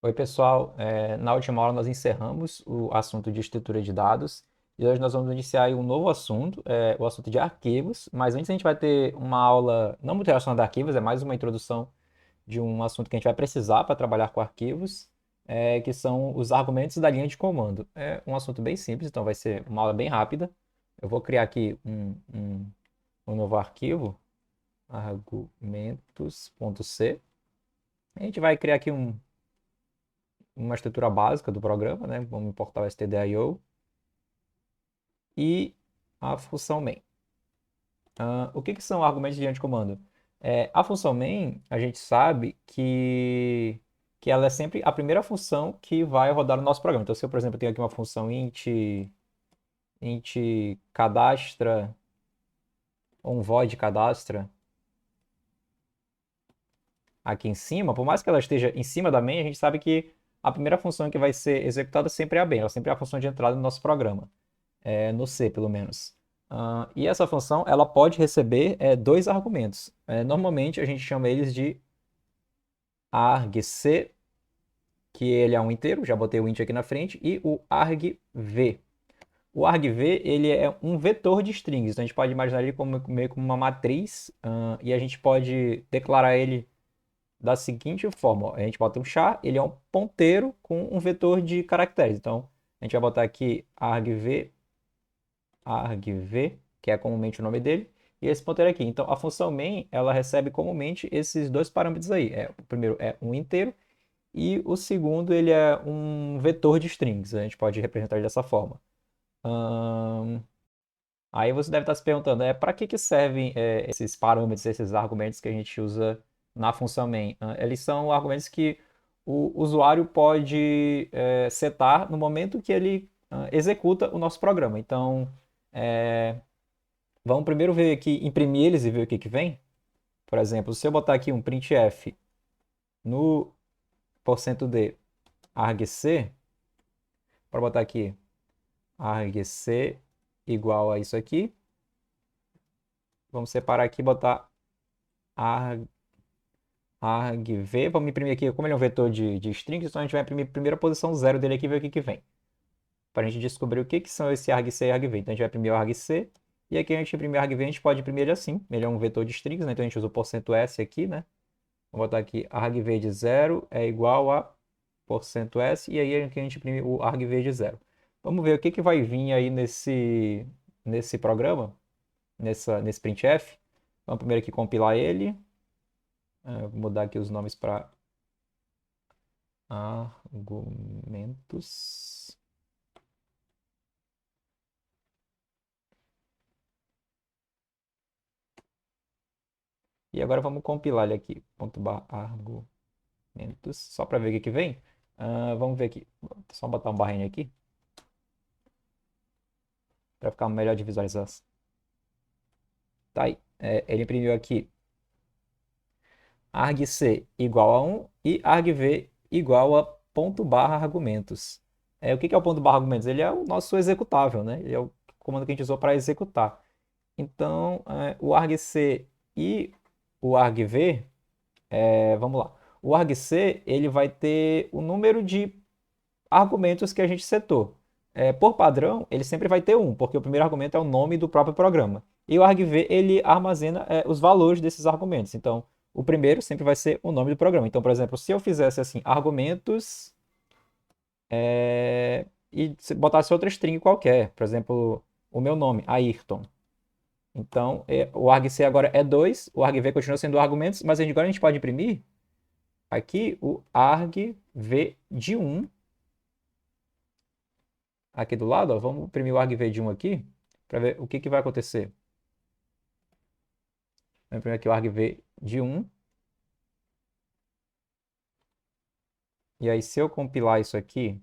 Oi, pessoal. Na última aula nós encerramos o assunto de estrutura de dados e hoje nós vamos iniciar aí um novo assunto, o assunto de arquivos. Mas antes a gente vai ter uma aula não muito relacionada a arquivos, é mais uma introdução de um assunto que a gente vai precisar para trabalhar com arquivos, que são os argumentos da linha de comando. É um assunto bem simples, então vai ser uma aula bem rápida. Eu vou criar aqui um novo arquivo, argumentos.c. A gente vai criar aqui uma estrutura básica do programa, né? Vamos importar o stdio e a função main. O que são argumentos de linha de comando? A função main, a gente sabe que ela é sempre a primeira função que vai rodar no nosso programa. Então, se eu, por exemplo, tenho aqui uma função int cadastra, ou um void cadastra, aqui em cima, por mais que ela esteja em cima da main, a gente sabe que a primeira função que vai ser executada sempre é a main, ela sempre é a função de entrada do nosso programa. No C, pelo menos. E essa função ela pode receber dois argumentos. Normalmente a gente chama eles de argc, que ele é um inteiro, já botei o int aqui na frente, e o argv. O argv ele é um vetor de strings, então a gente pode imaginar ele como, meio como uma matriz, e a gente pode declarar ele da seguinte forma: ó, a gente bota um char, ele é um ponteiro com um vetor de caracteres. Então a gente vai botar aqui argv, que é comumente o nome dele, e esse ponteiro aqui. Então, a função main, ela recebe comumente esses dois parâmetros aí. O primeiro é um inteiro e o segundo ele é um vetor de strings. A gente pode representar ele dessa forma. Aí você deve estar se perguntando, para que servem esses parâmetros, esses argumentos que a gente usa na função main? Eles são argumentos que o usuário pode setar no momento que ele executa o nosso programa. Então, é, vamos primeiro ver aqui, imprimir eles e ver o que vem. Por exemplo, se eu botar aqui um printf no %d argc, para botar aqui argc igual a isso aqui, vamos separar aqui e botar argv, vamos imprimir aqui, como ele é um vetor de strings, então a gente vai imprimir a primeira posição 0 dele aqui e ver o que vem. Para a gente descobrir o que são esse argc e argv. Então a gente vai imprimir o argc, e aqui a gente imprimir o argv, a gente pode imprimir ele assim, ele é um vetor de strings, né? Então a gente usa o %s aqui, né? Vou botar aqui argv de 0 é igual a %s, e aí aqui a gente imprime o argv de 0. Vamos ver o que vai vir aí nesse programa, nesse printf. Vamos primeiro aqui compilar ele. Vou mudar aqui os nomes para argumentos. E agora vamos compilar ele aqui. .argumentos, só para ver o que vem. Vamos ver aqui. Só botar um barrinho aqui, para ficar melhor de visualização. Tá aí. Ele imprimiu aqui argc igual a 1 e argv igual a ponto barra argumentos. O que é o ponto barra argumentos? Ele é o nosso executável, né? Ele é o comando que a gente usou para executar. Então, o argc e o argv, vamos lá. O argc ele vai ter o número de argumentos que a gente setou. Por padrão, ele sempre vai ter um, porque o primeiro argumento é o nome do próprio programa. E o argv, ele armazena os valores desses argumentos. Então, o primeiro sempre vai ser o nome do programa. Então, por exemplo, se eu fizesse assim, argumentos, e botasse outra string qualquer, por exemplo, o meu nome, Ayrton. Então, o argc agora é 2, o argv continua sendo argumentos, mas agora a gente pode imprimir aqui o argv de 1 aqui do lado, ó, vamos imprimir o argv de 1 aqui, para ver o que vai acontecer. Vamos imprimir aqui o argv de 1. E aí, se eu compilar isso aqui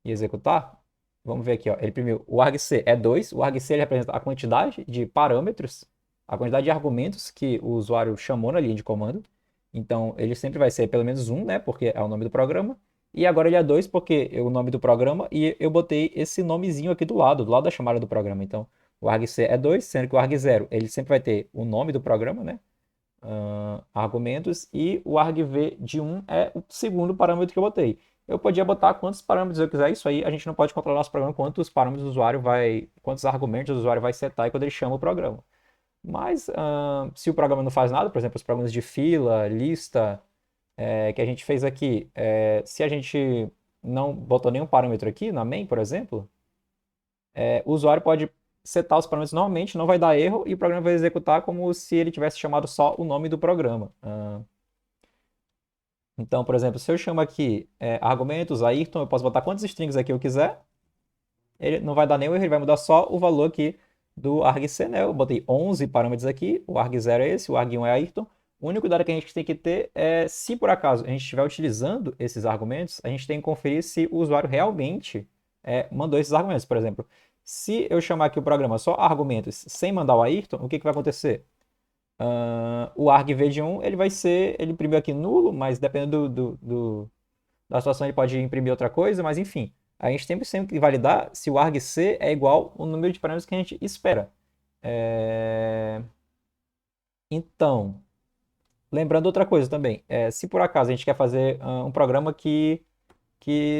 e executar, vamos ver aqui, ó, ele imprimiu o argc é 2, o argc ele representa a quantidade de parâmetros, a quantidade de argumentos que o usuário chamou na linha de comando. Então, ele sempre vai ser pelo menos 1, né, porque é o nome do programa. E agora ele é 2 porque é o nome do programa e eu botei esse nomezinho aqui do lado da chamada do programa. Então, o argc é 2, sendo que o arg0 ele sempre vai ter o nome do programa, né? argumentos e o argv de 1 é o segundo parâmetro que eu botei. Eu podia botar quantos parâmetros eu quiser, isso aí a gente não pode controlar nosso programa, quantos parâmetros o usuário vai, quantos argumentos o usuário vai setar e quando ele chama o programa. Mas se o programa não faz nada, por exemplo, os programas de fila, lista, que a gente fez aqui, se a gente não botou nenhum parâmetro aqui na main, por exemplo, o usuário pode setar os parâmetros normalmente, não vai dar erro e o programa vai executar como se ele tivesse chamado só o nome do programa. Então, por exemplo, se eu chamo aqui argumentos, Ayrton, eu posso botar quantos strings aqui eu quiser, ele não vai dar nenhum erro, ele vai mudar só o valor aqui do argc, né? Eu botei 11 parâmetros aqui, o arg0 é esse, o arg1 é Ayrton. O único dado que a gente tem que ter é, se por acaso a gente estiver utilizando esses argumentos, a gente tem que conferir se o usuário realmente mandou esses argumentos. Por exemplo, se eu chamar aqui o programa só argumentos sem mandar o Ayrton, o que vai acontecer? O argv de 1 ele vai ser, ele imprimiu aqui nulo, mas dependendo da situação ele pode imprimir outra coisa, mas enfim, a gente sempre que validar se o argc é igual ao número de parâmetros que a gente espera. Então, lembrando outra coisa também, se por acaso a gente quer fazer um programa que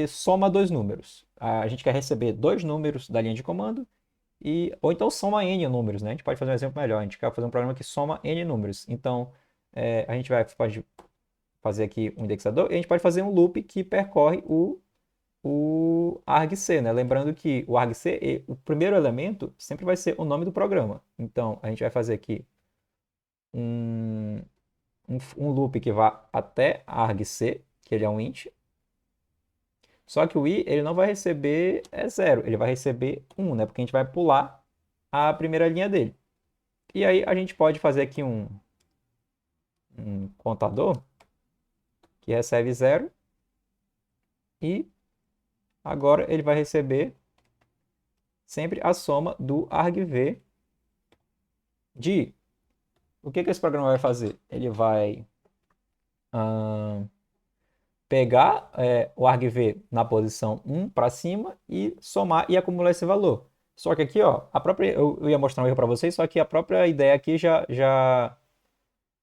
soma dois números, a gente quer receber dois números da linha de comando, ou então soma n números, né? A gente pode fazer um exemplo melhor, a gente quer fazer um programa que soma n números. Então, a gente pode fazer aqui um indexador e a gente pode fazer um loop que percorre o argc, né? Lembrando que o argc, o primeiro elemento, sempre vai ser o nome do programa. Então, a gente vai fazer aqui um, um loop que vá até argc, que ele é um int. Só que o i, ele não vai receber 0, ele vai receber 1, né? Porque a gente vai pular a primeira linha dele. E aí a gente pode fazer aqui um contador que recebe 0 e agora ele vai receber sempre a soma do argv de i. O que esse programa vai fazer? Ele vai pegar o argv na posição 1 para cima e somar e acumular esse valor. Só que aqui, ó, eu ia mostrar um erro para vocês, só que a própria ideia aqui já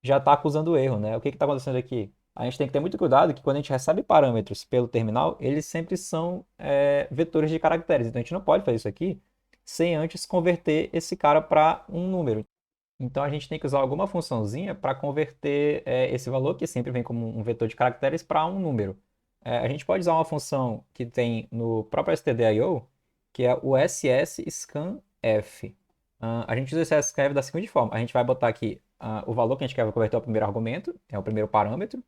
está acusando o erro, né? O que está acontecendo aqui? A gente tem que ter muito cuidado que quando a gente recebe parâmetros pelo terminal, eles sempre são vetores de caracteres. Então a gente não pode fazer isso aqui sem antes converter esse cara para um número. Então a gente tem que usar alguma funçãozinha para converter esse valor, que sempre vem como um vetor de caracteres, para um número. A gente pode usar uma função que tem no próprio stdio, que é o ss_scanf. A gente usa esse scanf da seguinte forma: a gente vai botar aqui o valor que a gente quer converter ao primeiro argumento, é o primeiro parâmetro.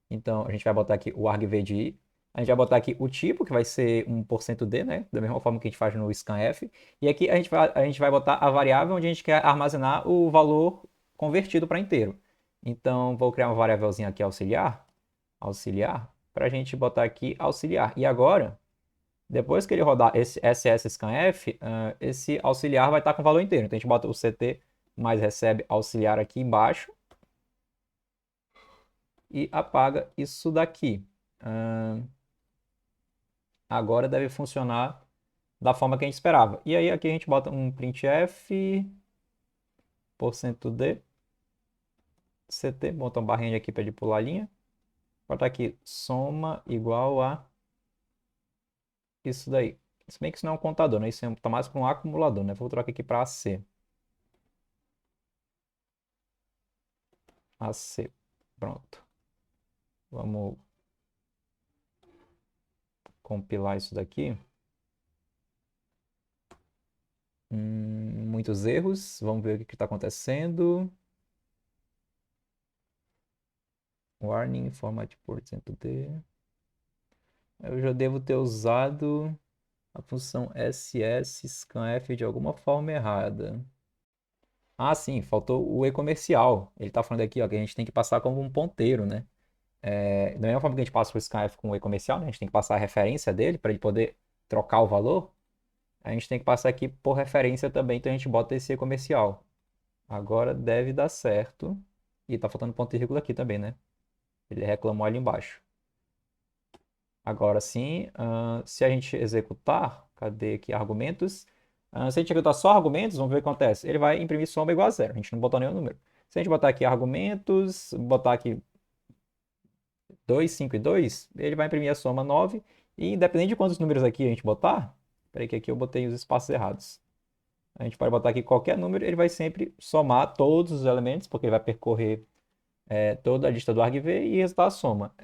Então a gente vai botar aqui o argv de i. A gente vai botar aqui o tipo, que vai ser um %d, né? Da mesma forma que a gente faz no scanf. E aqui a gente vai botar a variável onde a gente quer armazenar o valor convertido para inteiro. Então, vou criar uma variávelzinha aqui auxiliar, para a gente botar aqui auxiliar. E agora, depois que ele rodar esse ss_scanf, esse auxiliar vai estar com o valor inteiro. Então, a gente bota o ct mais recebe auxiliar aqui embaixo e apaga isso daqui. Agora deve funcionar da forma que a gente esperava. E aí aqui a gente bota um printf %d ct, bota uma barrinha aqui para ele pular a linha. Botar aqui soma igual a isso daí. Se bem que isso não é um contador, né? Isso está mais para um acumulador, né? Vou trocar aqui para AC. AC. Pronto. Vamos compilar isso daqui. Muitos erros. Vamos ver o que está acontecendo. Warning, format %d. Eu já devo ter usado a função ss_scanf de alguma forma errada. Ah, sim, faltou o e-comercial. Ele está falando aqui ó, que a gente tem que passar como um ponteiro, né? Da mesma forma que a gente passa o scanf com o e-comercial, né? A gente tem que passar a referência dele para ele poder trocar o valor. A gente tem que passar aqui por referência também, então a gente bota esse e-comercial. Agora deve dar certo. E tá faltando ponto e vírgula aqui também, né? Ele reclamou ali embaixo. Agora sim, se a gente executar, cadê aqui argumentos? Se a gente executar só argumentos, vamos ver o que acontece. Ele vai imprimir soma igual a 0. A gente não botou nenhum número. Se a gente botar aqui argumentos, botar aqui 2, 5 e 2, ele vai imprimir a soma 9. E independente de quantos números aqui a gente botar, peraí que aqui eu botei os espaços errados. A gente pode botar aqui qualquer número, ele vai sempre somar todos os elementos, porque ele vai percorrer toda a lista do argv e resultar a soma.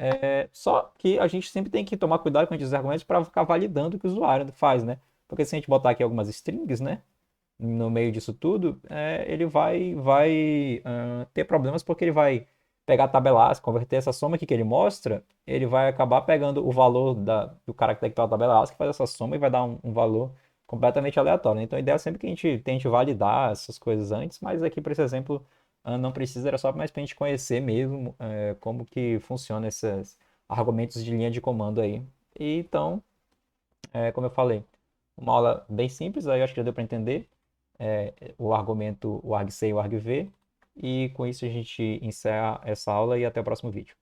Só que a gente sempre tem que tomar cuidado com esses argumentos para ficar validando o que o usuário faz, né? Porque se a gente botar aqui algumas strings, né? No meio disso tudo, ele vai ter problemas porque ele vai pegar a tabela ASCII, converter essa soma aqui que ele mostra, ele vai acabar pegando o valor do caractere que está na tabela ASCII, faz essa soma e vai dar um valor completamente aleatório, né? Então a ideia é sempre que a gente tente validar essas coisas antes, mas aqui por esse exemplo não precisa, era só mais para a gente conhecer mesmo como que funciona esses argumentos de linha de comando aí. E então, como eu falei, uma aula bem simples, aí eu acho que já deu para entender o argumento, o argc e o argv. E com isso a gente encerra essa aula e até o próximo vídeo.